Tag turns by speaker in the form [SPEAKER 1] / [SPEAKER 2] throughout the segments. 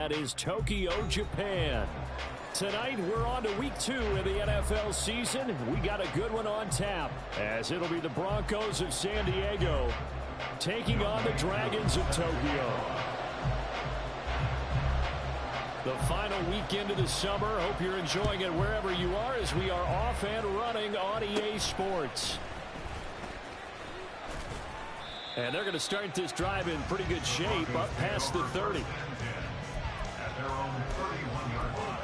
[SPEAKER 1] That is Tokyo, Japan. Tonight, we're on to week 2 of the NFL season. We got a good one on tap, as it'll be the Broncos of San Diego taking on the Dragons of Tokyo. The final weekend of the summer. Hope you're enjoying it wherever you are, as we are off and running on EA Sports. And they're going to start this drive in pretty good shape, up past the 30.
[SPEAKER 2] At their own 31-yard line.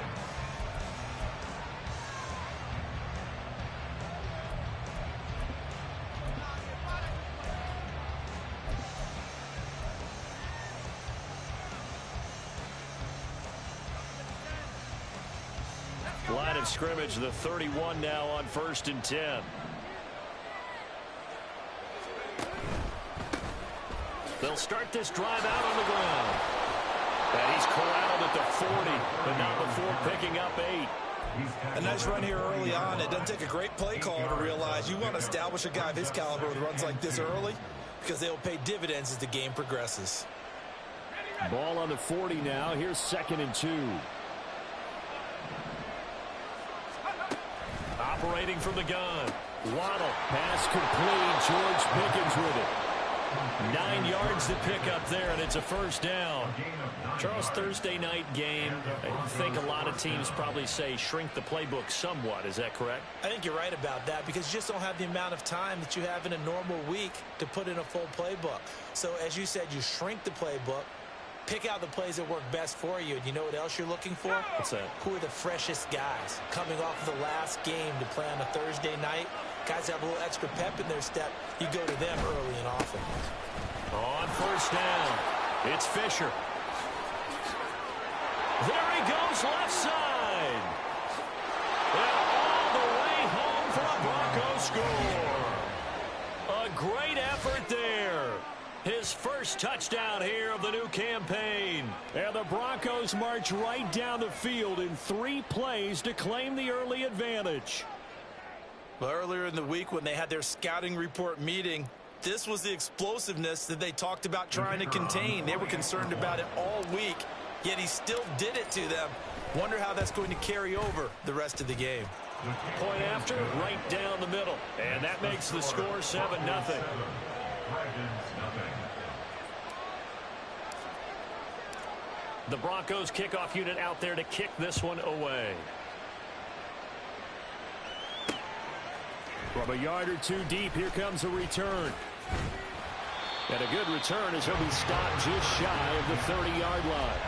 [SPEAKER 1] Line of scrimmage, the 31 now on 1st and 10. They'll start this drive out on the ground. And he's corralled at the 40, but not before picking up 8.
[SPEAKER 3] A nice run here early on. It doesn't take a great play call to realize you want to establish a guy of his caliber with runs like this early, because they'll pay dividends as the game progresses.
[SPEAKER 1] Ball on the 40 now. Here's 2nd and 2. Operating from the gun. Waddle. Pass complete. George Pickens with it. 9 yards to pick up there, and it's a 1st down. Charles, Thursday night game, I think a lot of teams probably say shrink the playbook somewhat. Is that correct?
[SPEAKER 3] I think you're right about that, because you just don't have the amount of time that you have in a normal week to put in a full playbook. So, as you said, you shrink the playbook, pick out the plays that work best for you. And you know what else you're looking for?
[SPEAKER 1] What's that?
[SPEAKER 3] Who are the freshest guys coming off the last game to play on a Thursday night? Guys have a little extra pep in their step. You go to them early and often.
[SPEAKER 1] On 1st down, it's Fisher. There he goes, left side. And all the way home for a Bronco score. A great effort there. His first touchdown here of the new campaign. And the Broncos march right down the field in 3 plays to claim the early advantage.
[SPEAKER 3] Well, earlier in the week when they had their scouting report meeting, this was the explosiveness that they talked about trying to contain. They were concerned about it all week, yet he still did it to them. Wonder how that's going to carry over the rest of the game.
[SPEAKER 1] Point after, right down the middle. And that makes the score 7-0. The Broncos kickoff unit out there to kick this one away. From a yard or 2 deep, here comes a return. And a good return as he'll be stopped just shy of the 30-yard line.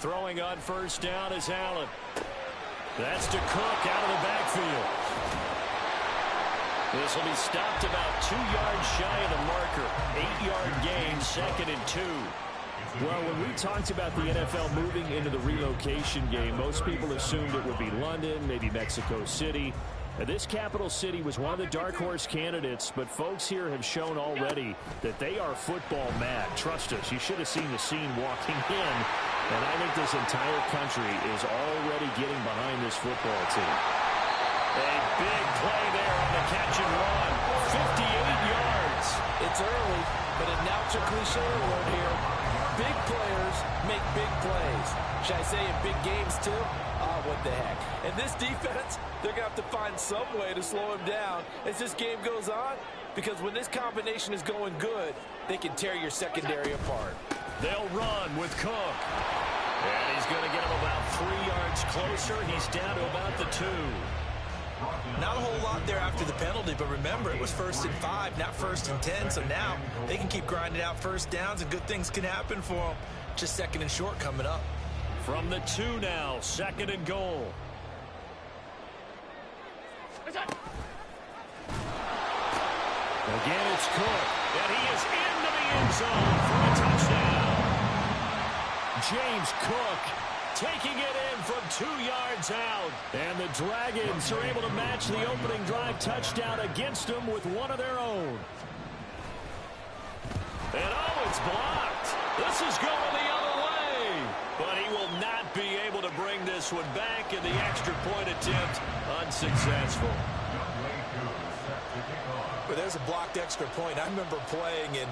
[SPEAKER 1] Throwing on 1st down is Allen. That's to Cook out of the backfield. This will be stopped about 2 yards shy of the marker. 8-yard gain, 2nd and 2. Well, when we talked about the NFL moving into the relocation game, most people assumed it would be London, maybe Mexico City. This capital city was one of the dark horse candidates, but folks here have shown already that they are football mad. Trust us, you should have seen the scene walking in, and I think this entire country is already getting behind this football team. A big play there on the catch and run. 58 yards.
[SPEAKER 3] It's early, but announcer cliche alert here. Big players make big plays. Should I say in big games too? Oh, what the heck. And this defense, they're going to have to find some way to slow him down as this game goes on, because when this combination is going good, they can tear your secondary apart.
[SPEAKER 1] They'll run with Cook. And he's going to get him about 3 yards closer. He's down to about the 2.
[SPEAKER 3] Not a whole lot there after the penalty, but remember, it was 1st and 5, not 1st and 10, so now they can keep grinding out 1st downs and good things can happen for them. Just 2nd and short coming up.
[SPEAKER 1] From the 2 now, 2nd and goal. Again, it's Cook, and he is into the end zone for a touchdown. James Cook taking it in from 2 yards out. And the Dragons are able to match the opening drive touchdown against them with one of their own. And it's blocked. This is going the other way. But he will not be able to bring this one back, and the extra point attempt unsuccessful.
[SPEAKER 3] But there's a blocked extra point. I remember playing, and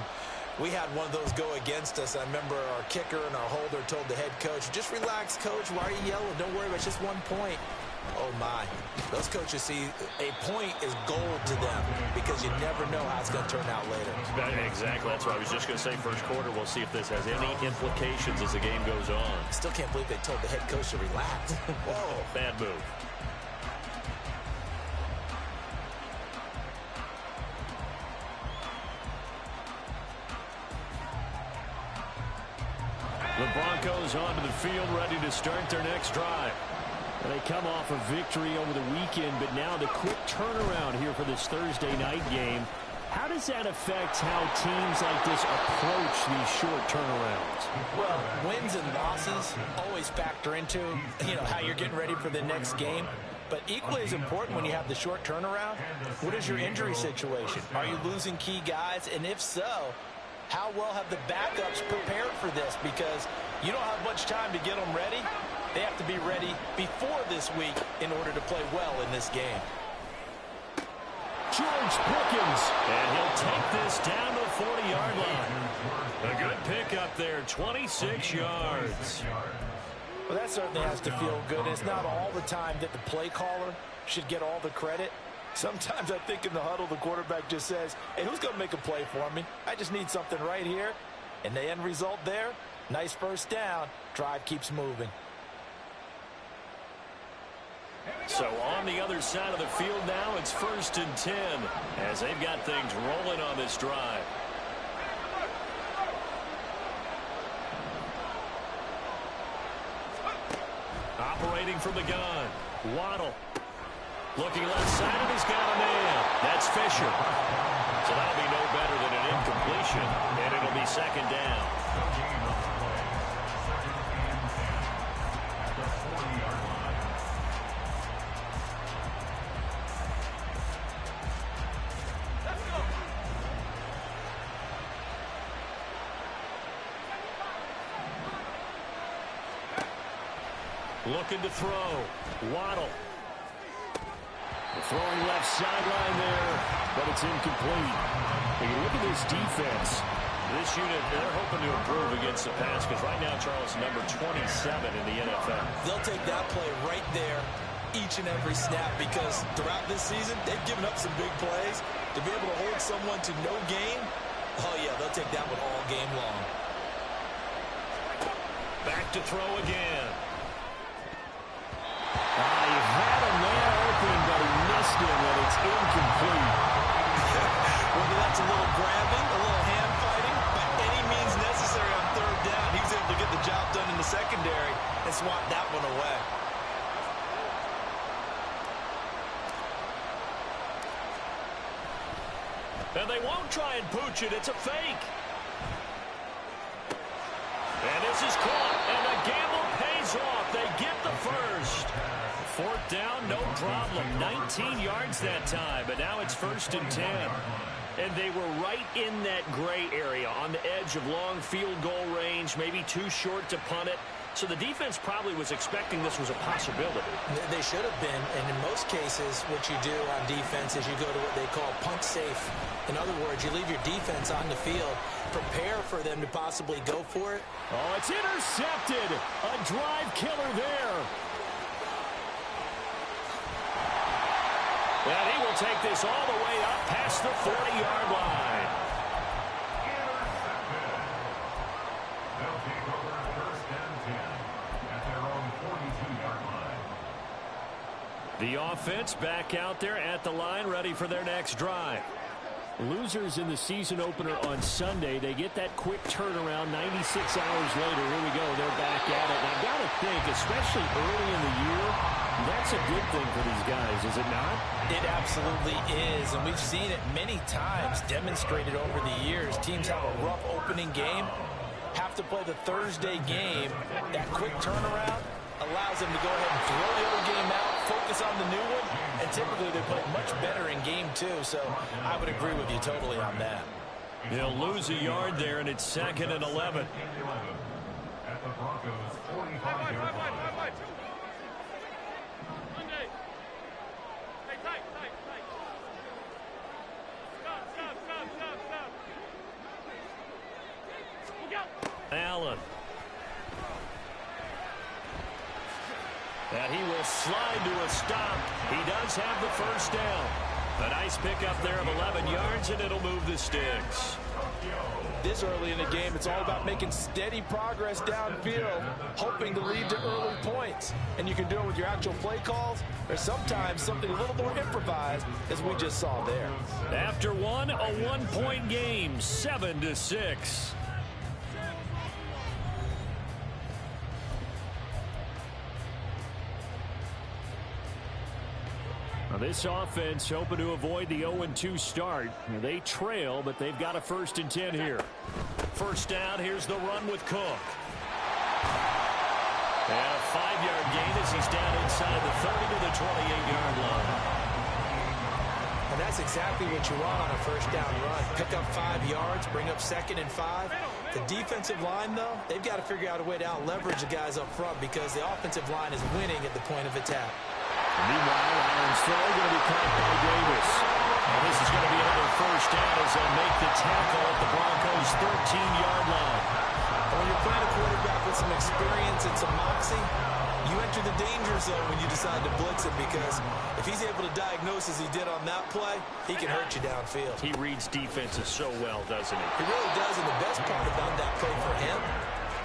[SPEAKER 3] we had one of those go against us. I remember our kicker and our holder told the head coach, just relax, coach. Why are you yelling? Don't worry about it. It's just 1 point. Oh, my. Those coaches see a point is gold to them because you never know how it's going to turn out later.
[SPEAKER 1] Exactly. That's what I was just going to say. First quarter, we'll see if this has any implications as the game goes on.
[SPEAKER 3] Still can't believe they told the head coach to relax. Whoa.
[SPEAKER 1] Bad move. The Broncos onto the field, ready to start their next drive. They come off a victory over the weekend, but now the quick turnaround here for this Thursday night game. How does that affect how teams like this approach these short turnarounds?
[SPEAKER 3] Well, wins and losses always factor into, how you're getting ready for the next game. But equally as important when you have the short turnaround, what is your injury situation? Are you losing key guys? And if so, how well have the backups prepared for this? Because you don't have much time to get them ready. They have to be ready before this week in order to play well in this game.
[SPEAKER 1] George Pickens, and he'll take this down to the 40-yard line. A good pickup there, 26 yards.
[SPEAKER 3] Well, that certainly has to feel good. It's not all the time that the play caller should get all the credit. Sometimes I think in the huddle, the quarterback just says, hey, who's going to make a play for me? I just need something right here. And the end result there, nice first down. Drive keeps moving.
[SPEAKER 1] So on the other side of the field now, it's 1st and 10 as they've got things rolling on this drive. Operating from the gun, Waddle. Looking left side, and he's got a man. That's Fisher. So that'll be no better than an incompletion, and it'll be 2nd down. Looking to throw. Waddle. Throwing left sideline there, but it's incomplete. When you look at this defense, this unit, they're hoping to improve against the pass because right now, Charles, number 27 in the NFL.
[SPEAKER 3] They'll take that play right there each and every snap because throughout this season, they've given up some big plays. To be able to hold someone to no gain, oh, yeah, they'll take that one all game long.
[SPEAKER 1] Back to throw again. He had a man open, but he missed him, and it's incomplete.
[SPEAKER 3] Whether that's a little grabbing, a little hand fighting, by any means necessary on 3rd down, he was able to get the job done in the secondary and swat that one away.
[SPEAKER 1] And they won't try and pooch it. It's a fake. And this is caught, and the gamble pays off. They get the first. 4th down, no problem. 19 yards that time, but now it's 1st and 10. And they were right in that gray area on the edge of long field goal range, maybe too short to punt it. So the defense probably was expecting this was a possibility.
[SPEAKER 3] They should have been, and in most cases, what you do on defense is you go to what they call punt safe. In other words, you leave your defense on the field, prepare for them to possibly go for it.
[SPEAKER 1] Oh, it's intercepted. A drive killer there. And he will take this all the way up past the 40-yard line.
[SPEAKER 2] They'll take over 1st and 10 at their own 42-yard line.
[SPEAKER 1] The offense back out there at the line, ready for their next drive. Losers in the season opener on Sunday. They get that quick turnaround 96 hours later. Here we go. They're back at it. And I've got to think, especially early in the year, that's a good thing for these guys, is it not?
[SPEAKER 3] It absolutely is, and we've seen it many times demonstrated over the years. Teams have a rough opening game, have to play the Thursday game. That quick turnaround, allows them to go ahead and throw the old game out, focus on the new one, and typically they play much better in game 2, so I would agree with you totally on that.
[SPEAKER 1] He'll lose a yard there, and it's 2nd and 11.
[SPEAKER 2] At the Broncos' 45-yard line.
[SPEAKER 1] Allen. And he will slide to a stop. He does have the first down. A nice pickup there of 11 yards, and it'll move the sticks.
[SPEAKER 3] This early in the game, it's all about making steady progress downfield, hoping to lead to early points. And you can do it with your actual play calls, or sometimes something a little more improvised, as we just saw there.
[SPEAKER 1] After one, a one-point game, 7-6. Now this offense hoping to avoid the 0-2 start. They trail, but they've got a 1st and 10 here. First down, here's the run with Cook. And a 5-yard gain as he's down inside the 30 to the 28-yard line.
[SPEAKER 3] And that's exactly what you want on a first down run. Pick up 5 yards, bring up 2nd and 5. The defensive line, though, they've got to figure out a way to out-leverage the guys up front because the offensive line is winning at the point of attack.
[SPEAKER 1] Meanwhile, Allen's throw going to be caught by Davis. And this is going to be another first down as they'll make the tackle at the Broncos' 13-yard line.
[SPEAKER 3] When you're playing a quarterback with some experience and some moxie, you enter the danger zone when you decide to blitz him because if he's able to diagnose as he did on that play, he can hurt you downfield.
[SPEAKER 1] He reads defenses so well, doesn't he?
[SPEAKER 3] He really does, and the best part about that play for him,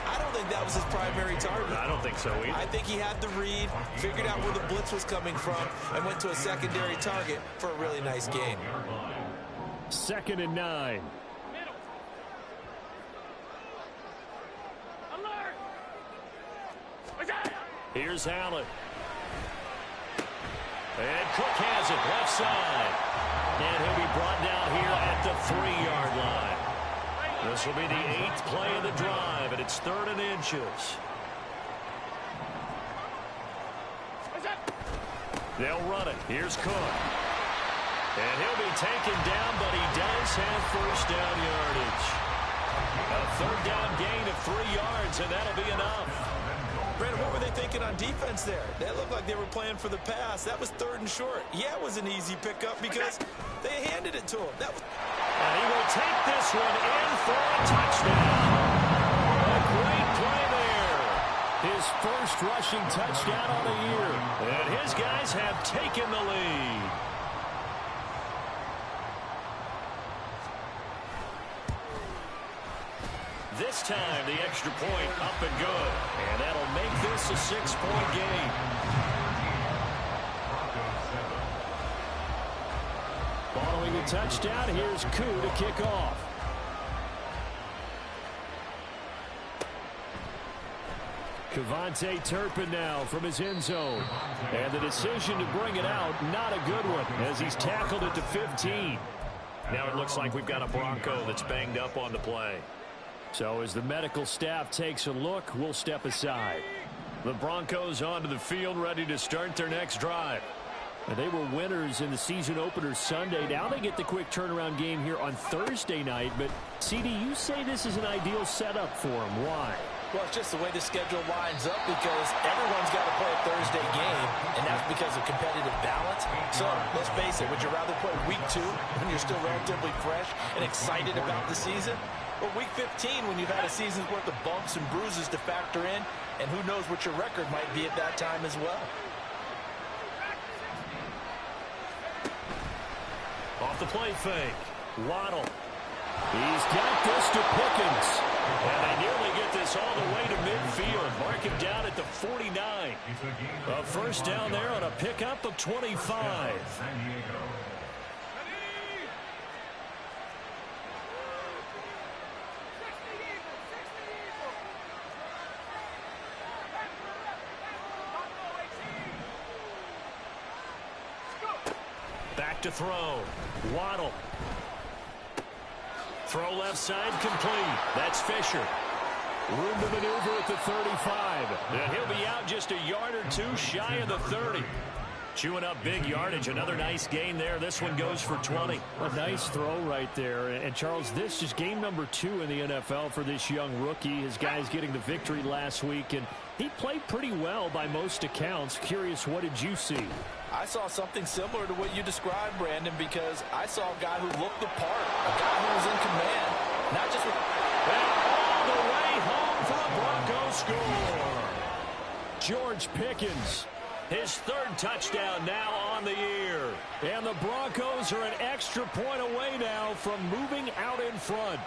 [SPEAKER 3] I don't think that was his primary target.
[SPEAKER 1] I don't think so either.
[SPEAKER 3] I think he had the read, figured out where the blitz was coming from, and went to a secondary target for a really nice game.
[SPEAKER 1] 2nd and 9. Here's Allen. And Cook has it left side. And he'll be brought down here at the 3-yard line. This will be the 8th play of the drive, and it's 3rd and inches. They'll run it. Here's Cook. And he'll be taken down, but he does have first down yardage. A 3rd down gain of 3 yards, and that'll be enough.
[SPEAKER 3] Brandon, what were they thinking on defense there? That looked like they were playing for the pass. That was 3rd and short. Yeah, it was an easy pickup because they handed it to him.
[SPEAKER 1] And he will take this one in for a touchdown. A great play there. His first rushing touchdown on the year. And his guys have taken the lead. This time, the extra point up and good. And that'll make this a 6-point game. Following the touchdown, here's Koo to kick off. KaVontae Turpin now from his end zone. And the decision to bring it out, not a good one, as he's tackled it to 15. Now it looks like we've got a Bronco that's banged up on the play. So as the medical staff takes a look, we'll step aside. The Broncos onto the field, ready to start their next drive. And they were winners in the season opener Sunday. Now they get the quick turnaround game here on Thursday night. But, CD, you say this is an ideal setup for them. Why?
[SPEAKER 3] Well, it's just the way the schedule lines up because everyone's got to play a Thursday game, and that's because of competitive balance. So, let's face it, would you rather play week 2 when you're still relatively fresh and excited about the season? Or week 15 when you've had a season's worth of bumps and bruises to factor in, and who knows what your record might be at that time as well.
[SPEAKER 1] Off the play fake. Waddle. He's got this to Pickens. And they nearly get this all the way to midfield. Mark him down at the 49. A first down there on a pickup of 25. Back to throw. Waddle. Throw left side complete. That's Fisher. Room to maneuver at the 35. And he'll be out just a yard or two shy of the 30. Chewing up big yardage. Another nice gain there. This one goes for 20. A nice throw right there. And, Charles, this is game number 2 in the NFL for this young rookie. His guys getting the victory last week, and he played pretty well by most accounts. Curious, what did you see?
[SPEAKER 3] I saw something similar to what you described, Brandon, because I saw a guy who looked the part, a guy who was in command. Not just with...
[SPEAKER 1] And all the way home for the Broncos score. George Pickens, his 3rd touchdown now on the year. And the Broncos are an extra point away now from moving out in front.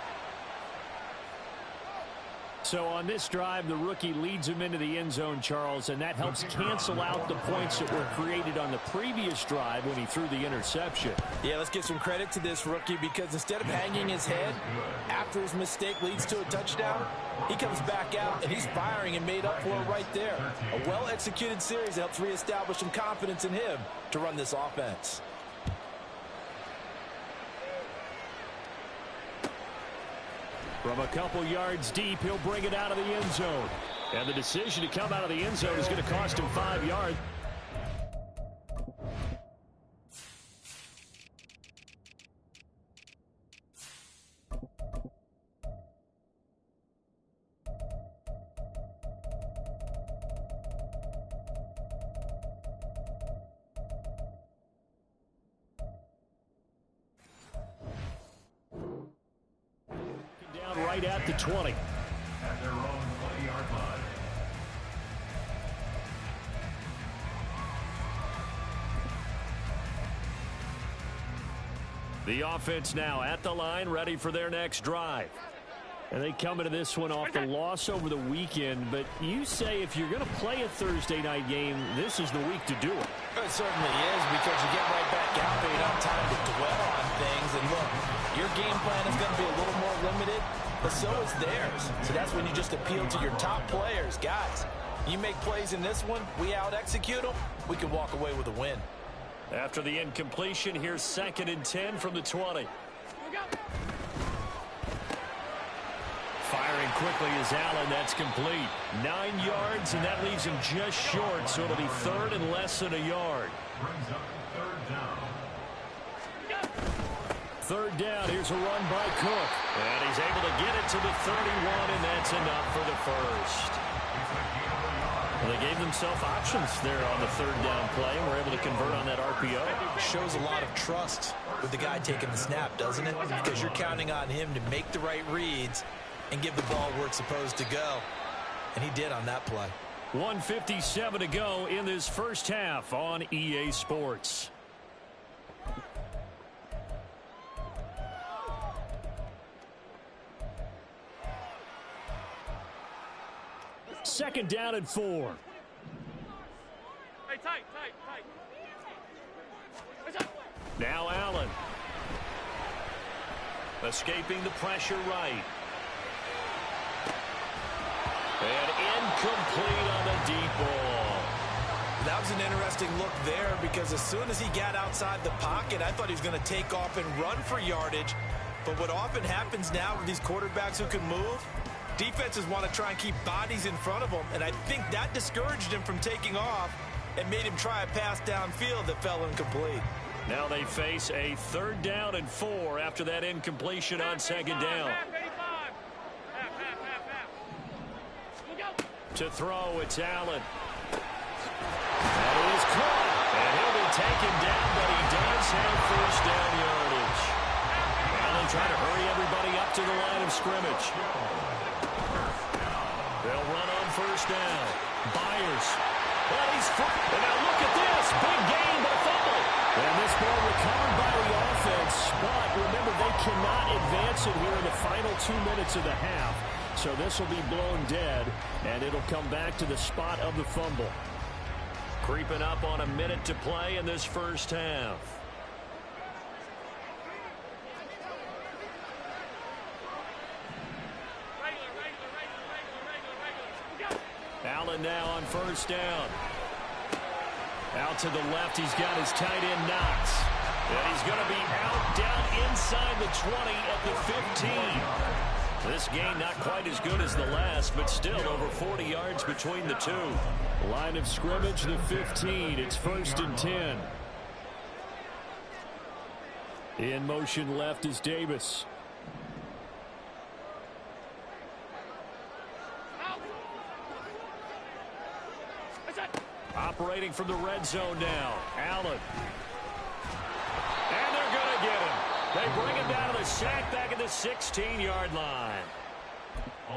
[SPEAKER 1] So on this drive, the rookie leads him into the end zone, Charles, and that helps cancel out the points that were created on the previous drive when he threw the interception.
[SPEAKER 3] Yeah, let's give some credit to this rookie, because instead of hanging his head after his mistake leads to a touchdown, he comes back out and he's firing and made up for it right there. A well-executed series that helps reestablish some confidence in him to run this offense.
[SPEAKER 1] From a couple yards deep, he'll bring it out of the end zone. And the decision to come out of the end zone is going to cost him 5 yards. Right at the 20.
[SPEAKER 2] At their own 20-yard line.
[SPEAKER 1] The offense now at the line, ready for their next drive. And they come into this one off the loss over the weekend, but you say if you're going to play a Thursday night game, this is the week to do it.
[SPEAKER 3] It certainly is, because you get right back out there. You don't have time to dwell on things. And look, your game plan is going to be a little more limited, but so is theirs. So that's when you just appeal to your top players. Guys, you make plays in this one, we out-execute them, we can walk away with a win.
[SPEAKER 1] After the incompletion, here's 2nd and 10 from the 20. Firing quickly is Allen. That's complete. 9 yards, and that leaves him just short, so it'll be 3rd and less than a yard.
[SPEAKER 2] Brings up 3rd down.
[SPEAKER 1] 3rd down. Here's a run by Cook. And he's able to get it to the 31, and that's enough for the first. Well, they gave themselves options there on the 3rd down play, and were able to convert on that RPO.
[SPEAKER 3] Shows a lot of trust with the guy taking the snap, doesn't it? Because you're counting on him to make the right reads and give the ball where it's supposed to go. And he did on that play.
[SPEAKER 1] 1:57 to go in this first half on EA Sports. Second down and 4.
[SPEAKER 4] Hey, tight.
[SPEAKER 1] Now Allen. Escaping the pressure right. And incomplete on the deep ball.
[SPEAKER 3] That was an interesting look there, because as soon as he got outside the pocket, I thought he was going to take off and run for yardage. But what often happens now with these quarterbacks who can move, defenses want to try and keep bodies in front of them, and I think that discouraged him from taking off and made him try a pass downfield that fell incomplete.
[SPEAKER 1] Now they face a 3rd down and 4 after that incompletion on 2nd down. To throw, it's Allen. That is caught, and he'll be taken down, but he does have 1st down yardage. Allen trying to hurry everybody up to the line of scrimmage. They'll run on 1st down. Byers. Well, he's free. And now look at this. Big gain, but a fumble. And this ball recovered by the offense. But remember, they cannot advance it here in the final 2 minutes of the half. So this will be blown dead, and it'll come back to the spot of the fumble. Creeping up on a minute to play in this first half. Allen now on 1st down. Out to the left, he's got his tight end Knox. And he's going to be out down inside the 20 at the 15. This gain not quite as good as the last, but still over 40 yards between the two. Line of scrimmage, the 15. It's 1st and 10. In motion left is Davis. Operating from the red zone now. Allen. And they're going to get him. They bring him down to the sack back at the 16-yard line.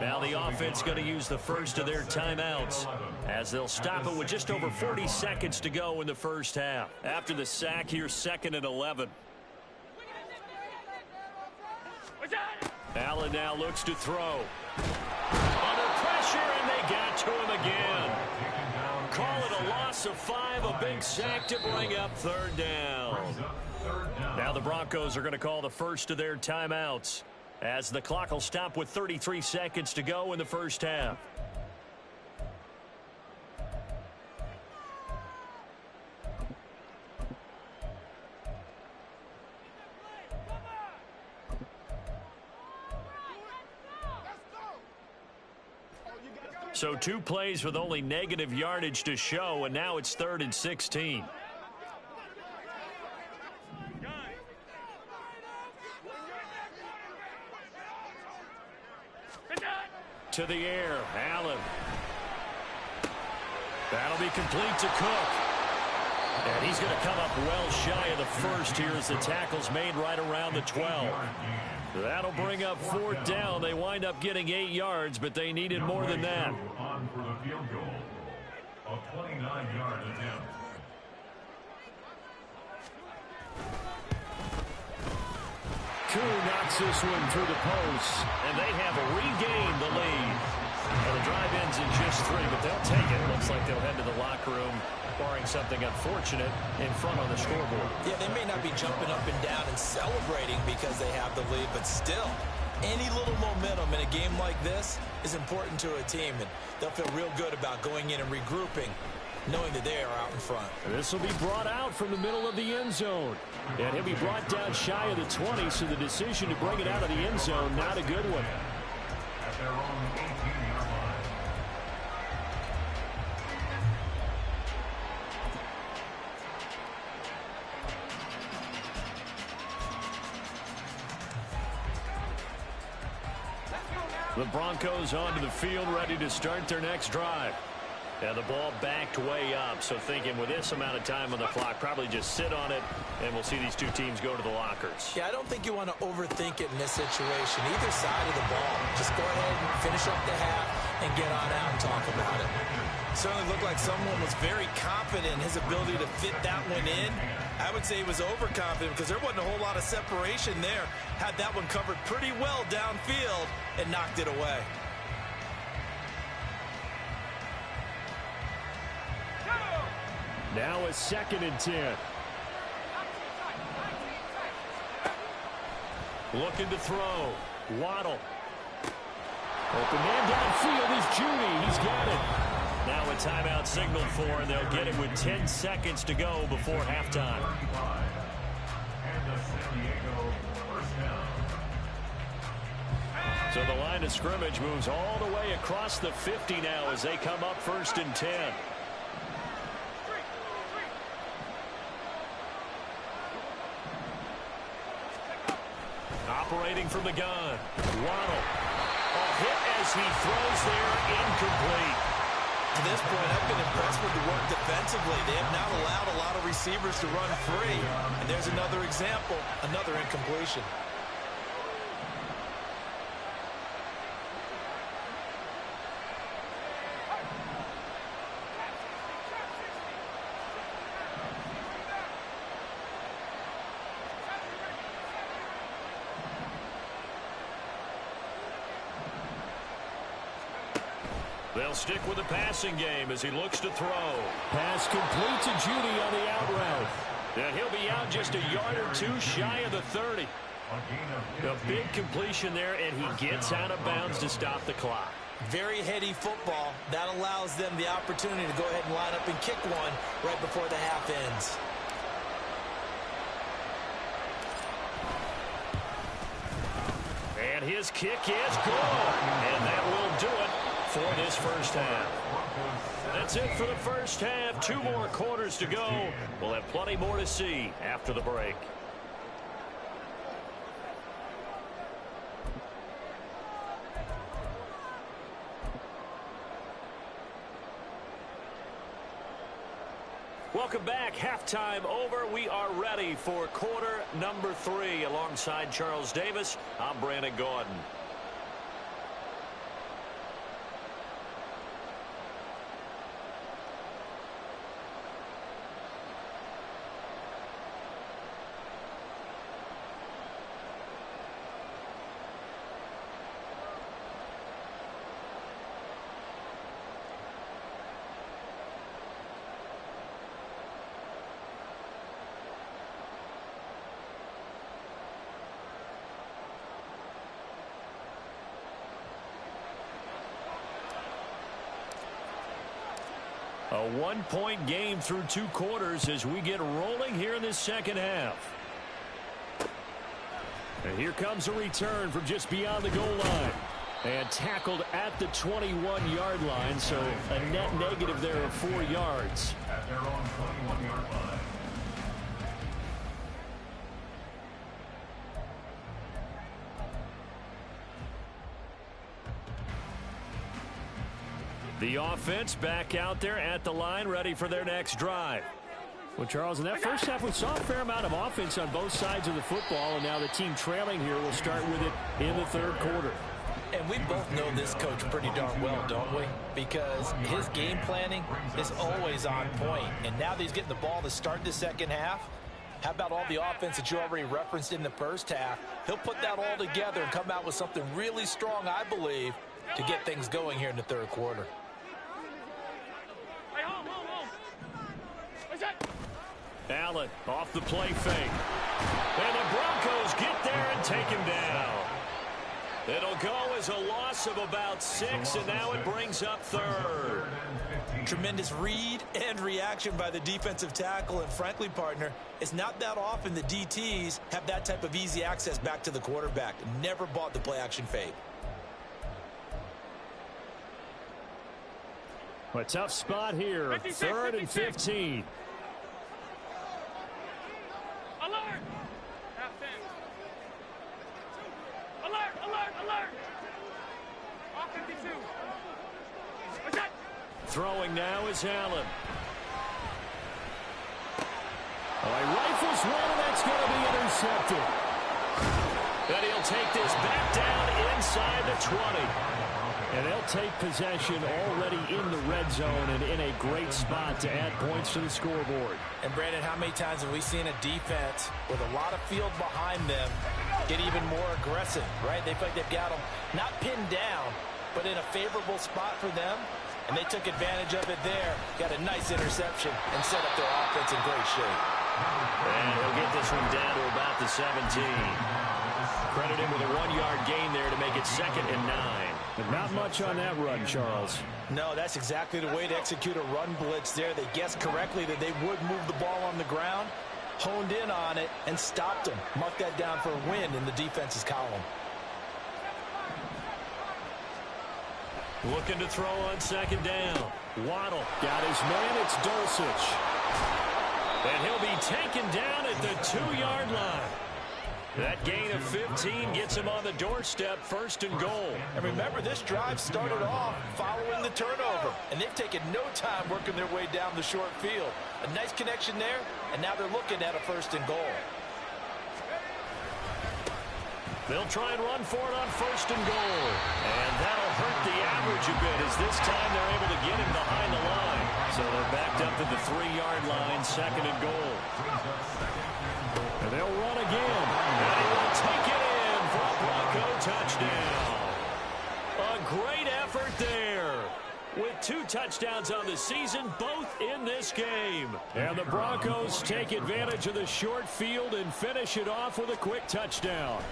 [SPEAKER 1] Now the offense going to use the first of their timeouts as they'll stop it with just over 40 seconds to go in the first half. After the sack, here's 2nd and 11. Allen now looks to throw. Under pressure, and they got to him again. Call it a loss of 5, a big sack to bring up 3rd down. Now the Broncos are going to call the first of their timeouts as the clock will stop with 33 seconds to go in the first half. So 2 plays with only negative yardage to show, and now it's 3rd and 16. To the air, Allen. That'll be complete to Cook. And he's going to come up well shy of the first here as the tackle's made right around the 12. That'll bring up 4th down. They wind up getting 8 yards, but they needed more than that.
[SPEAKER 2] On for the field goal. A 29-yard attempt.
[SPEAKER 1] Koo knocks this one through the post, and they have regained the lead. Well, the drive ends in just 3, but they'll take it. Looks like they'll head to the locker room, barring something unfortunate, in front on the scoreboard.
[SPEAKER 3] Yeah, they may not be jumping up and down and celebrating because they have the lead, but still, any little momentum in a game like this is important to a team, and they'll feel real good about going in and regrouping, knowing that they are out in front.
[SPEAKER 1] This will be brought out from the middle of the end zone. And he'll be brought down shy of the 20, so the decision to bring it out of the end zone, not a good one.
[SPEAKER 2] At their own 18-yard line.
[SPEAKER 1] The Broncos onto the field, ready to start their next drive. And the ball backed way up, so thinking with this amount of time on the clock, probably just sit on it, and we'll see these two teams go to the lockers.
[SPEAKER 3] Yeah, I don't think you want to overthink it in this situation. Either side of the ball. Just go ahead and finish up the half and get on out and talk about it. Certainly looked like someone was very confident in his ability to fit that one in. I would say he was overconfident because there wasn't a whole lot of separation there. Had that one covered pretty well downfield and knocked it away.
[SPEAKER 1] Now a 2nd and 10. Looking to throw. Waddle. Open man downfield is Judy. He's got it. Now a timeout signaled for, and they'll get it with 10 seconds to go before halftime.
[SPEAKER 2] And the San Diego first down.
[SPEAKER 1] So the line of scrimmage moves all the way across the 50 now as they come up 1st and 10. Operating from the gun. Waddle. A hit as he throws there, incomplete.
[SPEAKER 3] To this point, I've been impressed with the work defensively. They have now allowed a lot of receivers to run free. And there's another example, another incompletion.
[SPEAKER 1] They'll stick with the passing game as he looks to throw. Pass complete to Judy on the out route. And he'll be out just a yard or two shy of the 30. A big completion there, and he gets out of bounds to stop the clock.
[SPEAKER 3] Very heady football. That allows them the opportunity to go ahead and line up and kick one right before the half ends.
[SPEAKER 1] And his kick is good. And that will do it for this first half. That's it for the first half. 2 more quarters to go. We'll have plenty more to see after the break. Welcome back. Halftime over. We are ready for quarter number 3. Alongside Charles Davis, I'm Brandon Gaudin. A 1-point game through 2 quarters as we get rolling here in this second half. And here comes a return from just beyond the goal line. And tackled at the 21-yard line, so a net negative there of 4 yards.
[SPEAKER 2] At their own 21-yard line.
[SPEAKER 1] The offense back out there at the line, ready for their next drive. Well, Charles, in that first half, we saw a fair amount of offense on both sides of the football, and now the team trailing here will start with it in the third quarter.
[SPEAKER 3] And we both know this coach pretty darn well, don't we? Because his game planning is always on point. And now that he's getting the ball to start the second half, how about all the offense that you already referenced in the first half? He'll put that all together and come out with something really strong, I believe, to get things going here in the third quarter.
[SPEAKER 1] Allen off the play fake. And the Broncos get there and take him down. It'll go as a loss of about 6, and now it brings up third.
[SPEAKER 3] Tremendous read and reaction by the defensive tackle, and frankly, partner, it's not that often the DTs have that type of easy access back to the quarterback. Never bought the play action fake.
[SPEAKER 1] A tough spot here. 3rd and 15.
[SPEAKER 4] Alert! Alert, alert, alert! All 52. What's that?
[SPEAKER 1] Throwing now is Allen. Oh, he rifles one, and that's going to be intercepted. Then he'll take this back down inside the 20. And they'll take possession already in the red zone and in a great spot to add points to the scoreboard.
[SPEAKER 3] And, Brandon, how many times have we seen a defense with a lot of field behind them get even more aggressive, right? They feel like they've got them not pinned down, but in a favorable spot for them. And they took advantage of it there, got a nice interception, and set up their offense in great shape.
[SPEAKER 1] And he'll get this one down to about the 17. Credited with a 1-yard gain there to make it 2nd and 9. But not much on that run, Charles.
[SPEAKER 3] No, that's exactly the way to execute a run blitz there. They guessed correctly that they would move the ball on the ground, honed in on it, and stopped them. Mark that down for a win in the defense's column.
[SPEAKER 1] Looking to throw on 2nd down. Waddle got his man. It's Dulcich. And he'll be taken down at the 2-yard line. That gain of 15 gets him on the doorstep, 1st and goal.
[SPEAKER 3] And remember, this drive started off following the turnover, and they've taken no time working their way down the short field. A nice connection there, and now they're looking at a 1st and goal.
[SPEAKER 1] They'll try and run for it on 1st and goal. And that'll hurt the average a bit as this time they're able to get him behind the line. So they're backed up to the 3-yard line, 2nd and goal. And they'll run again. And he will take it in for a Bronco touchdown. A great effort there. With 2 touchdowns on the season, both in this game. And the Broncos take advantage of the short field and finish it off with a quick touchdown.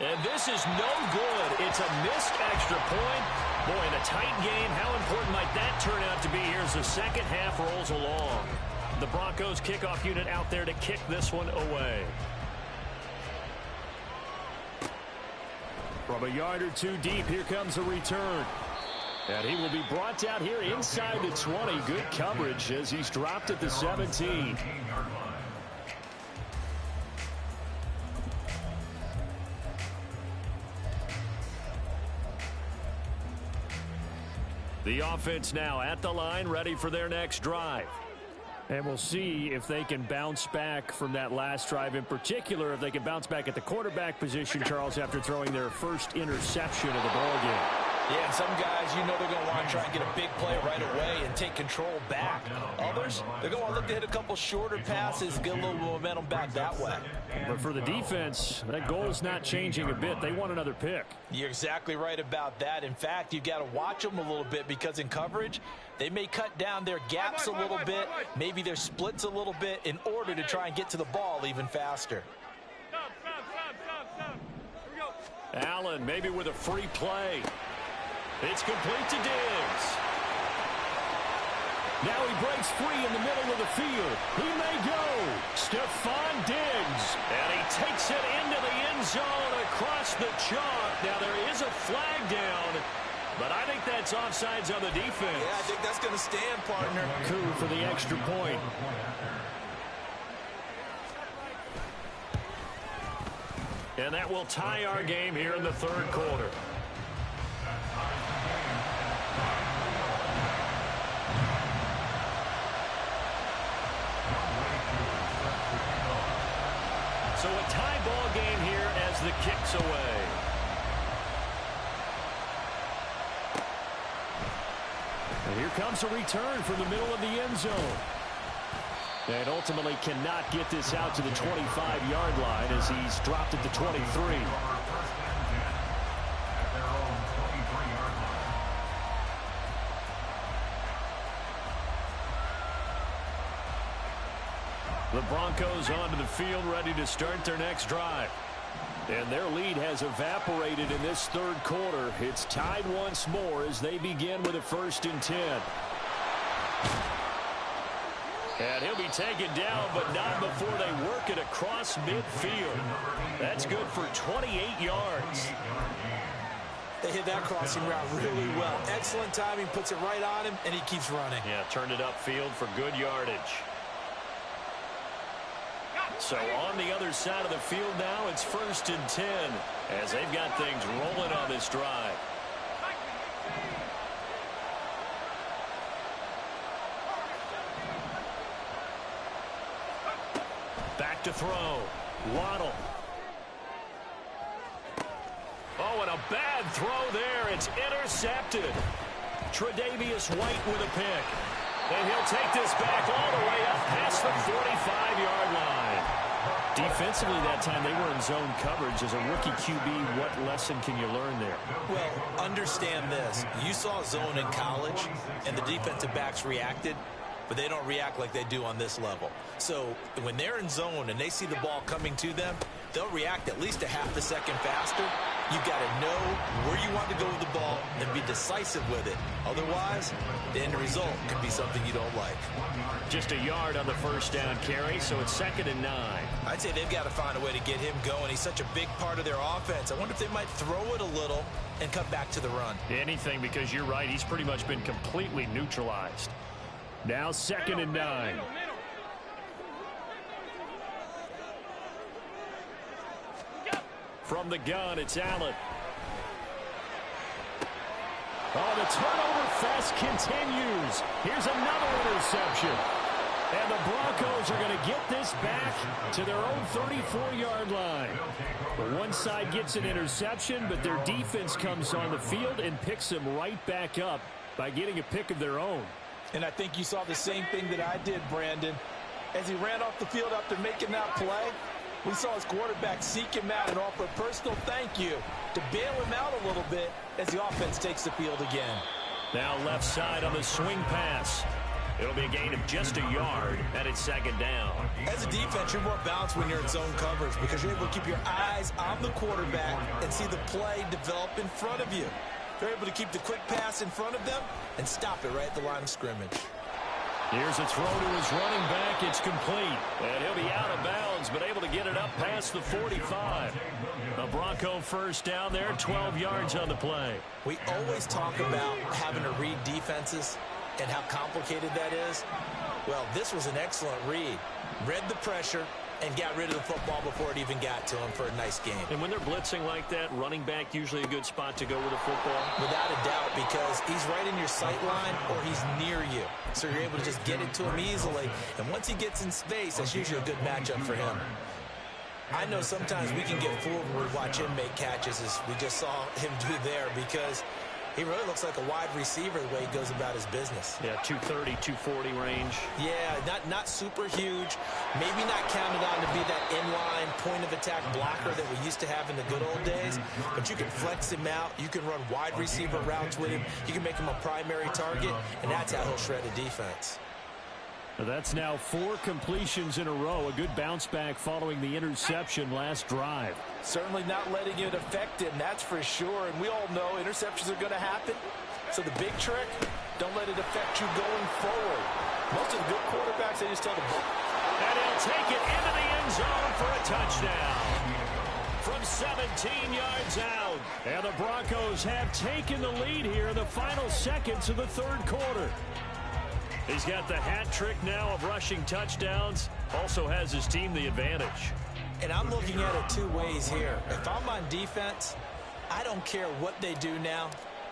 [SPEAKER 1] And this is no good. It's a missed extra point. Boy, in a tight game, how important might that turn out to be here as the second half rolls along? The Broncos kickoff unit out there to kick this one away. From a yard or two deep, here comes a return. And he will be brought down here inside the 20. Good coverage as he's dropped at the 17. The offense now at the line, ready for their next drive. And we'll see if they can bounce back from that last drive. In particular, if they can bounce back at the quarterback position, Charles, after throwing their first interception of the ballgame.
[SPEAKER 3] Yeah, and some guys, you know they're going to want to try and get a big play right away and take control back. Others, they're going to look to hit a couple shorter passes, get a little momentum back that way.
[SPEAKER 1] But for the defense, that goal's not changing a bit. They want another pick.
[SPEAKER 3] You're exactly right about that. In fact, you've got to watch them a little bit because in coverage, they may cut down their gaps a little bit, maybe their splits a little bit in order to try and get to the ball even faster.
[SPEAKER 4] Stop. Here we go.
[SPEAKER 1] Allen maybe with a free play. It's complete to Diggs. Now he breaks free in the middle of the field. He may go. Stephon Diggs. And he takes it into the end zone across the chalk. Now there is a flag down, but I think that's offsides on the defense.
[SPEAKER 3] Yeah, I think that's going to stand, partner.
[SPEAKER 1] Coup for the extra point. And that will tie our game here in the third quarter. So a tie ball game here as the kick's away. And here comes a return from the middle of the end zone. And ultimately cannot get this out to the 25-yard line as he's dropped at the 23. The Broncos onto the field, ready to start their next drive. And their lead has evaporated in this third quarter. It's tied once more as they begin with a 1st and 10. And he'll be taken down, but not before they work it across midfield. That's good for 28 yards.
[SPEAKER 3] They hit that crossing route really well. Excellent timing, puts it right on him, and he keeps running.
[SPEAKER 1] Yeah, turned it upfield for good yardage. So on the other side of the field now, it's 1st and 10 as they've got things rolling on this drive. Back to throw. Waddle. Oh, and a bad throw there. It's intercepted. Tre'Davious White with a pick. And he'll take this back all the way up past the 45-yard line. Defensively that time, they were in zone coverage. As a rookie QB, what lesson can you learn there?
[SPEAKER 3] Well, understand this. You saw zone in college, and the defensive backs reacted, but they don't react like they do on this level. So when they're in zone and they see the ball coming to them, they'll react at least a half a second faster. You've got to know where you want to go with the ball and be decisive with it. Otherwise, the end result could be something you don't like.
[SPEAKER 1] Just a yard on the first down carry, so it's 2nd and 9.
[SPEAKER 3] I'd say they've got to find a way to get him going. He's such a big part of their offense. I wonder if they might throw it a little and come back to the run.
[SPEAKER 1] Anything, because you're right. He's pretty much been completely neutralized. Now 2nd and 9. From the gun, it's Allen. Oh, the turnover fest continues. Here's another interception. And the Broncos are going to get this back to their own 34-yard line. The one side gets an interception, but their defense comes on the field and picks them right back up by getting a pick of their own.
[SPEAKER 3] And I think you saw the same thing that I did, Brandon. As he ran off the field after making that play, we saw his quarterback seek him out and offer a personal thank you to bail him out a little bit as the offense takes the field again.
[SPEAKER 1] Now left side on the swing pass. It'll be a gain of just a yard, and it's 2nd down.
[SPEAKER 3] As a defense, you're more balanced when you're in zone coverage because you're able to keep your eyes on the quarterback and see the play develop in front of you. They're able to keep the quick pass in front of them and stop it right at the line of scrimmage.
[SPEAKER 1] Here's a throw to his running back. It's complete. And he'll be out of bounds, but able to get it up past the 45. A Bronco first down there, 12 yards on the play.
[SPEAKER 3] We always talk about having to read defenses and how complicated that is. Well, this was an excellent read. Read the pressure and got rid of the football before it even got to him for a nice game.
[SPEAKER 1] And when they're blitzing like that, running back usually a good spot to go with the football?
[SPEAKER 3] Without a doubt, because he's right in your sight line or he's near you. So you're able to just get it to him easily. And once he gets in space, that's usually a good matchup for him. I know sometimes we can get fooled when we watch him make catches, as we just saw him do there, because he really looks like a wide receiver the way he goes about his business.
[SPEAKER 1] Yeah, 230, 240 range.
[SPEAKER 3] Yeah, not super huge. Maybe not counted on to be that inline point-of-attack blocker that we used to have in the good old days. But you can flex him out. You can run wide receiver routes with him. You can make him a primary target, and that's how he'll shred a defense.
[SPEAKER 1] That's now 4 completions in a row. A good bounce back following the interception last drive.
[SPEAKER 3] Certainly not letting it affect him, that's for sure. And we all know interceptions are going to happen. So the big trick, don't let it affect you going forward. Most of the good quarterbacks, they just tell the ball.
[SPEAKER 1] And he'll take it into the end zone for a touchdown. From 17 yards out. And the Broncos have taken the lead here in the final seconds of the third quarter. He's got the hat trick now of rushing touchdowns. Also has his team the advantage.
[SPEAKER 3] And I'm looking at it 2 ways here. If I'm on defense, I don't care what they do now.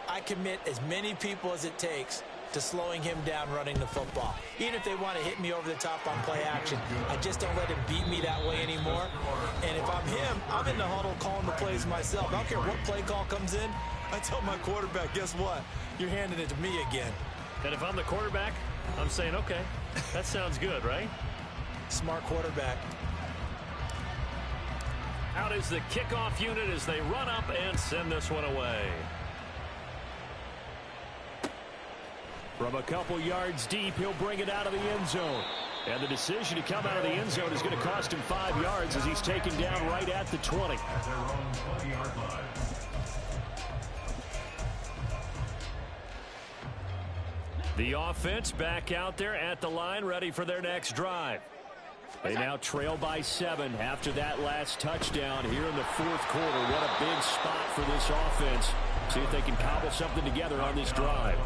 [SPEAKER 3] I commit as many people as it takes to slowing him down running the football. Even if they want to hit me over the top on play action, I just don't let him beat me that way anymore. And if I'm him, I'm in the huddle calling the plays myself. I don't care what play call comes in. I tell my quarterback, guess what? You're handing it to me again.
[SPEAKER 1] And if I'm the quarterback, I'm saying, okay, that sounds good, right?
[SPEAKER 3] Smart quarterback.
[SPEAKER 1] Out is the kickoff unit as they run up and send this one away. From a couple yards deep, he'll bring it out of the end zone. And the decision to come out of the end zone is going to cost him 5 yards as he's taken down right at the 20.
[SPEAKER 2] At their own 20-yard line.
[SPEAKER 1] The offense back out there at the line, ready for their next drive. They now trail by 7 after that last touchdown here in the fourth quarter. What a big spot for this offense. See if they can cobble something together on this drive.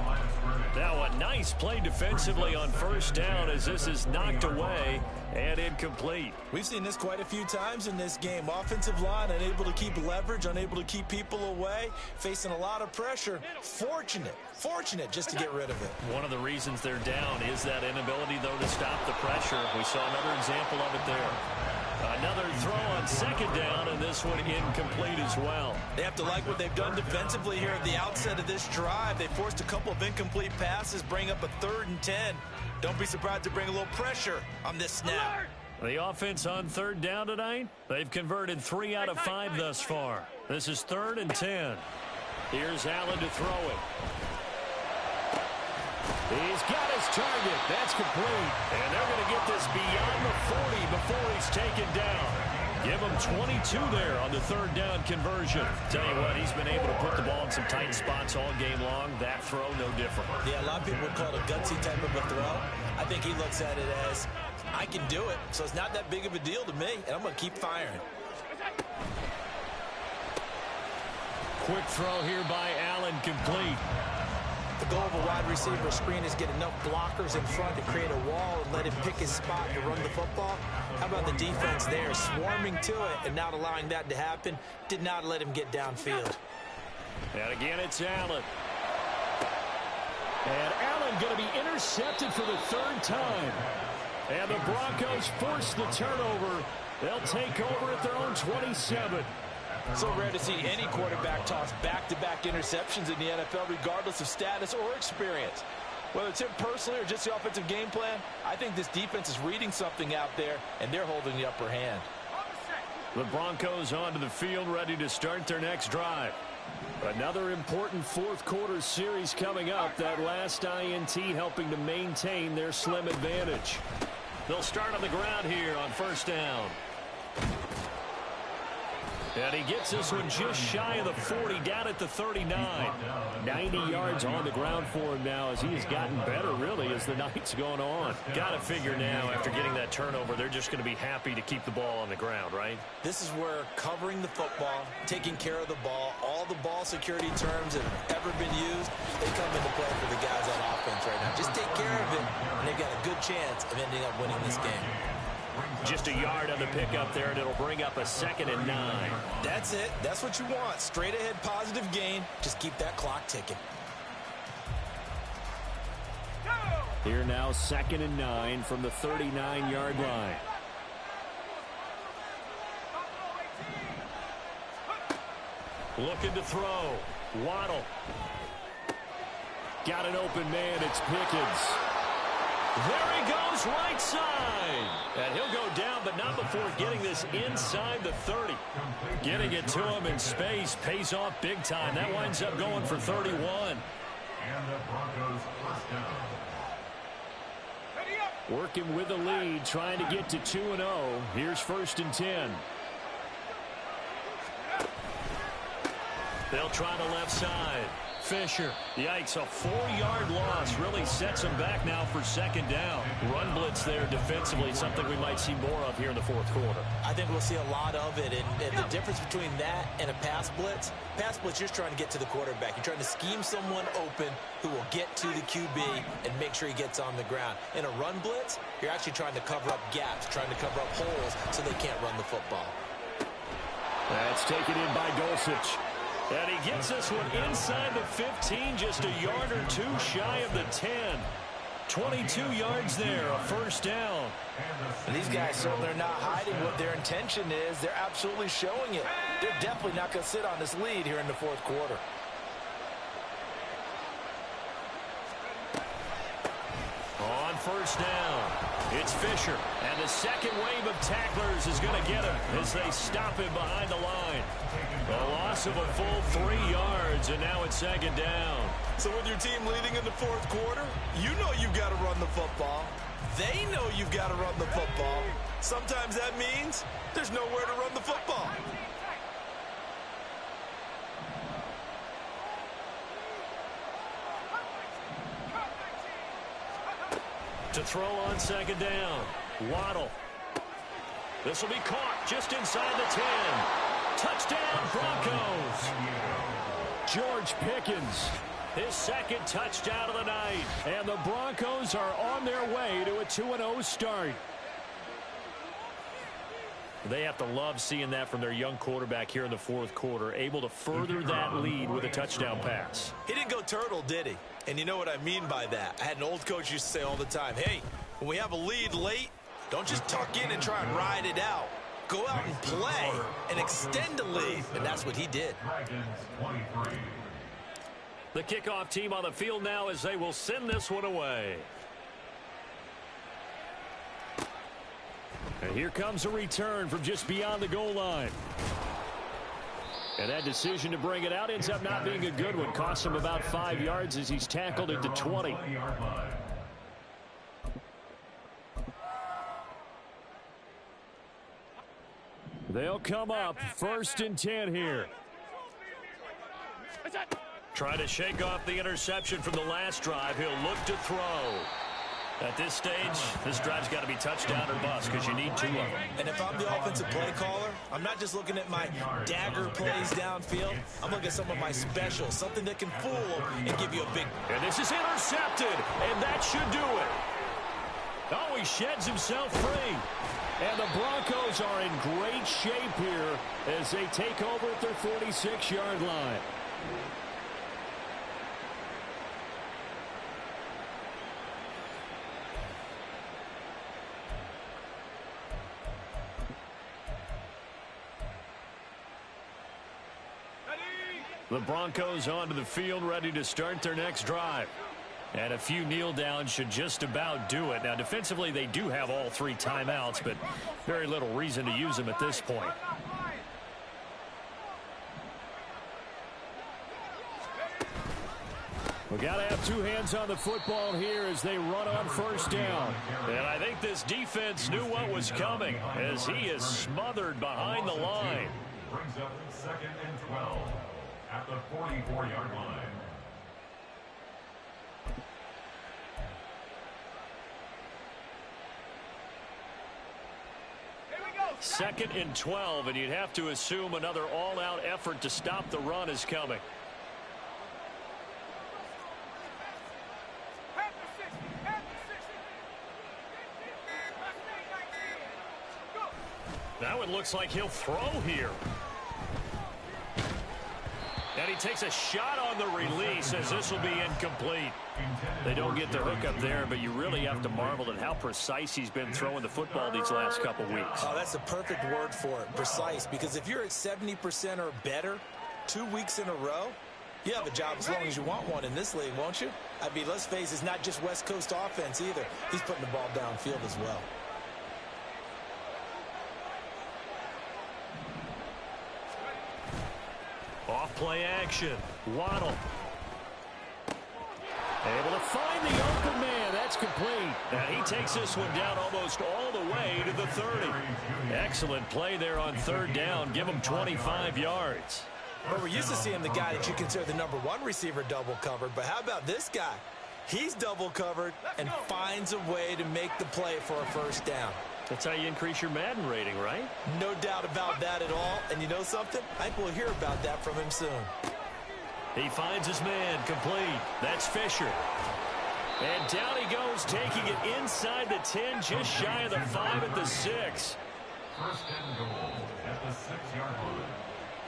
[SPEAKER 1] Now a nice play defensively on first down as this is knocked away and incomplete.
[SPEAKER 3] We've seen this quite a few times in this game. Offensive line unable to keep leverage, unable to keep people away, facing a lot of pressure. Fortunate just to get rid of it.
[SPEAKER 1] One of the reasons they're down is that inability, though, to stop the pressure. We saw another example of it there. Another throw on second down, and this one incomplete as well.
[SPEAKER 3] They have to like what they've done defensively here at the outset of this drive. They forced a couple of incomplete passes, bring up a 3rd and 10. Don't be surprised to bring a little pressure on this snap.
[SPEAKER 1] The offense on 3rd down tonight, they've converted 3 out of 5 thus far. This is 3rd and 10. Here's Allen to throw it. He's got his target. That's complete. And they're going to get this beyond the 40 before he's taken down. Give him 22 there on the 3rd down conversion. Tell you what, he's been able to put the ball in some tight spots all game long. That throw, no different.
[SPEAKER 3] Yeah, a lot of people would call it a gutsy type of a throw. I think he looks at it as, I can do it, so it's not that big of a deal to me, and I'm going to keep firing.
[SPEAKER 1] Quick throw here by Allen, complete.
[SPEAKER 3] The goal of a wide receiver screen is get enough blockers in front to create a wall and let him pick his spot to run the football. How about the defense there, swarming to it and not allowing that to happen? Did not let him get downfield.
[SPEAKER 1] And again, it's Allen. And Allen going to be intercepted for the 3rd time. And the Broncos force the turnover. They'll take over at their own 27.
[SPEAKER 3] So rare to see any quarterback toss back-to-back interceptions in the NFL, regardless of status or experience. Whether it's him personally or just the offensive game plan, I think this defense is reading something out there, and they're holding the upper hand.
[SPEAKER 1] The Broncos onto the field, ready to start their next drive. Another important fourth quarter series coming up. That last INT helping to maintain their slim advantage. They'll start on the ground here on first down. And he gets this one just shy of the 40, down at the 39. 90 yards on the ground for him now as he has gotten better, really, as the night's gone on.
[SPEAKER 3] Got to figure now, after getting that turnover, they're just going to be happy to keep the ball on the ground, right? This is where covering the football, taking care of the ball, all the ball security terms that have ever been used, they come into play for the guys on offense right now. Just take care of it, and they've got a good chance of ending up winning this game.
[SPEAKER 1] Just a yard on the pickup there, and it'll bring up a 2nd and 9.
[SPEAKER 3] That's it. That's what you want. Straight ahead positive gain. Just keep that clock ticking.
[SPEAKER 1] Here now, 2nd and 9 from the 39-yard line. Looking to throw. Waddle. Got an open man. It's Pickens. There he goes, right side. And he'll go down, but not before getting this inside the 30. Getting it to him in space pays off big time. That winds up going for 31.
[SPEAKER 2] And the Broncos first down.
[SPEAKER 1] Working with the lead, trying to get to 2-0. Here's 1st and 10. They'll try the left side. Fisher. Yikes, a 4-yard loss really sets them back now for 2nd down. Run blitz there defensively, something we might see more of here in the 4th quarter.
[SPEAKER 3] I think we'll see a lot of it, and the difference between that and a pass blitz, you're just trying to get to the quarterback. You're trying to scheme someone open who will get to the QB and make sure he gets on the ground. In a run blitz, you're actually trying to cover up gaps, trying to cover up holes so they can't run the football.
[SPEAKER 1] That's taken in by Dulcich. And he gets this one inside the 15, just a yard or two shy of the 10. 22 yards there, a 1st down.
[SPEAKER 3] And these guys certainly are not hiding what their intention is. They're absolutely showing it. They're definitely not going to sit on this lead here in the 4th quarter.
[SPEAKER 1] On 1st down, it's Fisher. And the second wave of tacklers is going to get him as they stop him behind the line. A loss of a full 3 yards, and now it's 2nd down.
[SPEAKER 3] So with your team leading in the 4th quarter, you know you've got to run the football. They know you've got to run the football. Sometimes that means there's nowhere to run the football.
[SPEAKER 1] To throw on 2nd down, Waddle. This will be caught just inside the 10. Touchdown, Broncos. George Pickens, his 2nd touchdown of the night. And the Broncos are on their way to a 2-0 start. They have to love seeing that from their young quarterback here in the 4th quarter, able to further that lead with a touchdown pass.
[SPEAKER 3] He didn't go turtle, did he? And you know what I mean by that. I had an old coach used to say all the time, hey, when we have a lead late, don't just tuck in and try and ride it out. Go out and play and extend the lead. And that's what he did.
[SPEAKER 1] The kickoff team on the field now as they will send this one away. And here comes a return from just beyond the goal line. And that decision to bring it out ends up not being a good one. Costs him about 5 yards as he's tackled into 20. They'll come up 1st and 10 here. Try to shake off the interception from the last drive. He'll look to throw. At this stage, this drive's got to be touchdown or bust because you need 2 of them.
[SPEAKER 3] And if I'm the offensive play caller, I'm not just looking at my dagger plays downfield. I'm looking at some of my specials, something that can fool them and give you a big...
[SPEAKER 1] And this is intercepted, and that should do it. Oh, he sheds himself free. And the Broncos are in great shape here as they take over at their 46-yard line. The Broncos onto the field, ready to start their next drive. And a few kneel downs should just about do it. Now, defensively, they do have all 3 timeouts, but very little reason to use them at this point. We got to have 2 hands on the football here as they run on 1st down. And I think this defense knew what was coming as he is smothered behind the line.
[SPEAKER 2] brings up 2nd and 12 at the 44-yard line.
[SPEAKER 1] Second and 12, and you'd have to assume another all-out effort to stop the run is coming. Now it looks like he'll throw here. And he takes a shot on the release as this will be incomplete. They don't get the hook up there, but you really have to marvel at how precise he's been throwing the football these last couple weeks.
[SPEAKER 3] Oh, that's the perfect word for it, precise, because if you're at 70% or better 2 weeks in a row, you have a job as long as you want one in this league, won't you? I mean, let's face it, it's not just West Coast offense either. He's putting the ball downfield as well.
[SPEAKER 1] Off-play action. Waddle. Able to find the open man. That's complete. And he takes this one down almost all the way to the 30. Excellent play there on 3rd down. Give him 25 yards.
[SPEAKER 3] Well, we're used to seeing the guy that you consider the #1 receiver double covered, but how about this guy? He's double covered and finds a way to make the play for a 1st down.
[SPEAKER 1] That's how you increase your Madden rating, right?
[SPEAKER 3] No doubt about that at all. And you know something? I think we'll hear about that from him soon.
[SPEAKER 1] He finds his man complete. That's Fisher. And down he goes, taking it inside the 10, just shy of the 5 at the 6.
[SPEAKER 2] 1st and goal at the 6-yard line.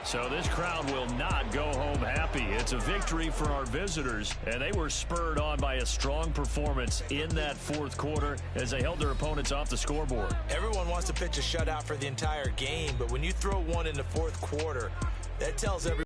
[SPEAKER 1] So this crowd will not go home happy. It's a victory for our visitors, and they were spurred on by a strong performance in that 4th quarter as they held their opponents off the scoreboard.
[SPEAKER 3] Everyone wants to pitch a shutout for the entire game, but when you throw one in the 4th quarter, that tells everyone